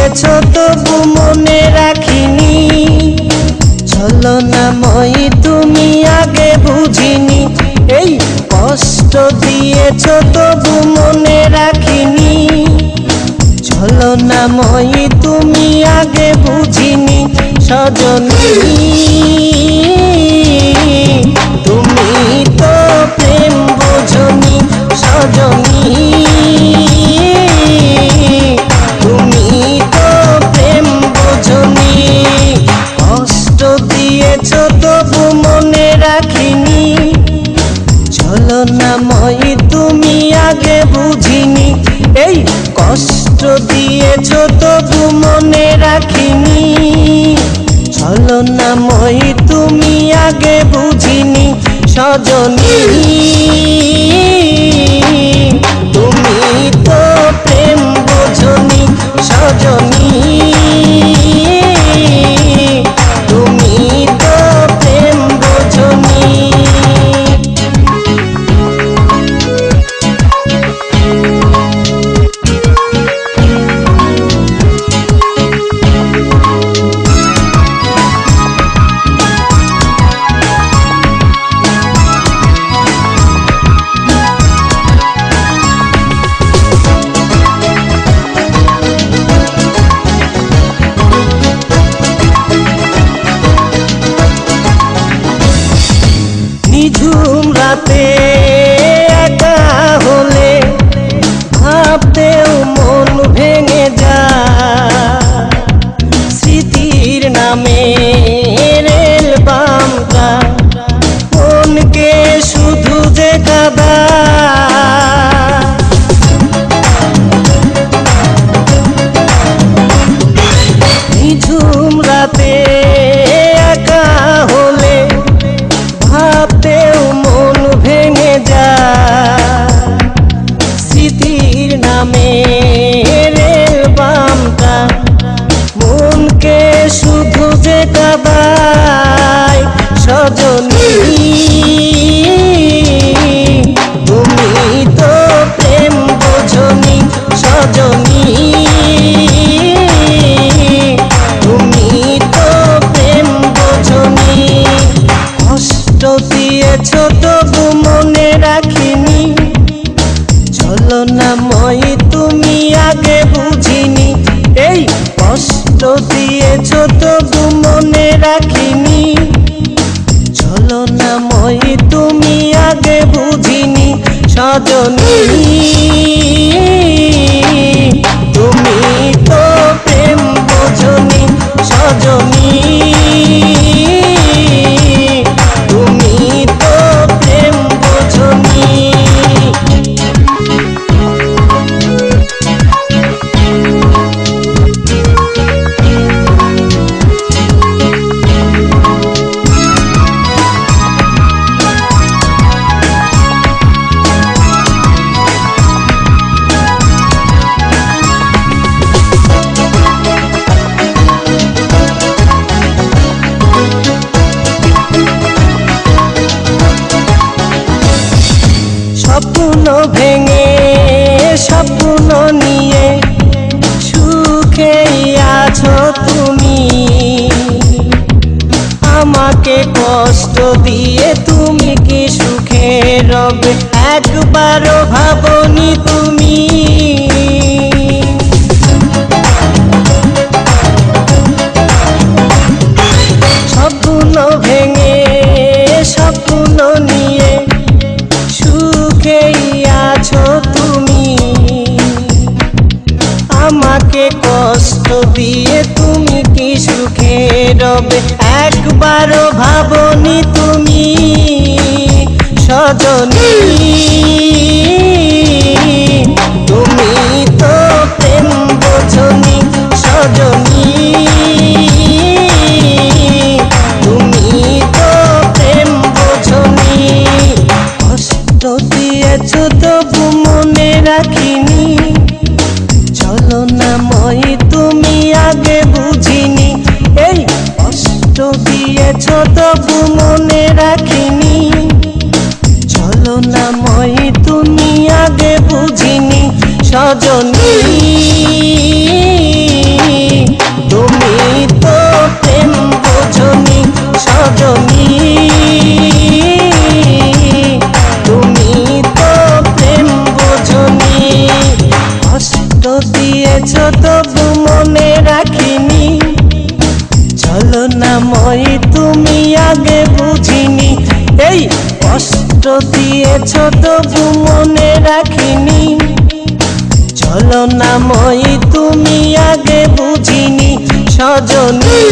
দিয়েছ তবু মনে রাখিনি, ছলনাময়ী তুমি আগে বুঝিনি। এই কষ্ট দিয়েছ তবু মনে রাখিনি, ছলনাময়ী তুমি আগে বুঝিনি। সজনী তুমি তো প্রেম বোঝনি, সজনী তুমি তো প্রেম বোঝনি। কষ্ট দিয়েছ তবু মনে রাখিনি, ছলনাময়ী তুমি আগে বুঝিনি। এই কষ্ট দিয়েছ তবু মনে রাখিনি, ছলনাময়ী তুমি আগে বুঝিনি। সজনী তুমি তো প্রেম বোঝনি, সজনী তুমি তো প্রেম বোঝনি। নিঝুম রাতে একা হলে ভাবতেও মন ভেঙে যায়, স্মৃতির নামে রেল বামটা মনকে শুধু যে কাঁদায়। নিঝুম রাতে একা হলে ভাবতেও মন ভেঙে যায়, স্মৃতির নামে রেল বামটা মনকে শুধু যে কাঁদায়। সজনী তুমি তো প্রেম বোঝনি, সজনী তুমি তো প্রেম বোঝনি। কষ্ট দিয়েছ তবু মনে রাখিনি, ছলনাময়ী তুমি আগে বুঝিনি। এই কষ্ট দিয়েছ তবু মনে রাখিনি, ছলনাময়ী তুমি আগে বুঝিনি। সজনী তুমি তো প্রেম বোঝনি, সজনী তুমি তো প্রেম বোঝনি। স্বপ্ন ভেঙে স্বপ্ন নিয়ে সুখেই আছো তুমি, আমাকে কষ্ট দিয়ে তুমি কি সুখে রবে একবারও ভাবনি তুমি। স্বপ্ন ভেঙে স্বপ্ন নিয়ে সুখেই আছো তুমি, আমাকে কষ্ট দিয়ে তুমি কি সুখে রবে একবারও ভাবনি তুমি। সজনী তুমি তো প্রেম বোঝনি, সজনী তুমি তো প্রেম বোঝনি। কষ্ট দিয়েছ তবু মনে রাখিনি, ছলনাময়ী তুমি আগে বুঝিনি। এই কষ্ট দিয়েছ তবু মনে রাখিনি, ছলনাময়ী তুমি আগে বুঝিনি। সজনী তুমি তো প্রেম বোঝনি, কষ্ট দিয়েছ তবু মনে রাখিনি, ছলনাময়ী তুমি আগে বুঝিনি, এই কষ্ট দিয়েছ তবু মনে রাখিনি, ছলনাময়ী তুমি আগে বুঝিনি সজনী।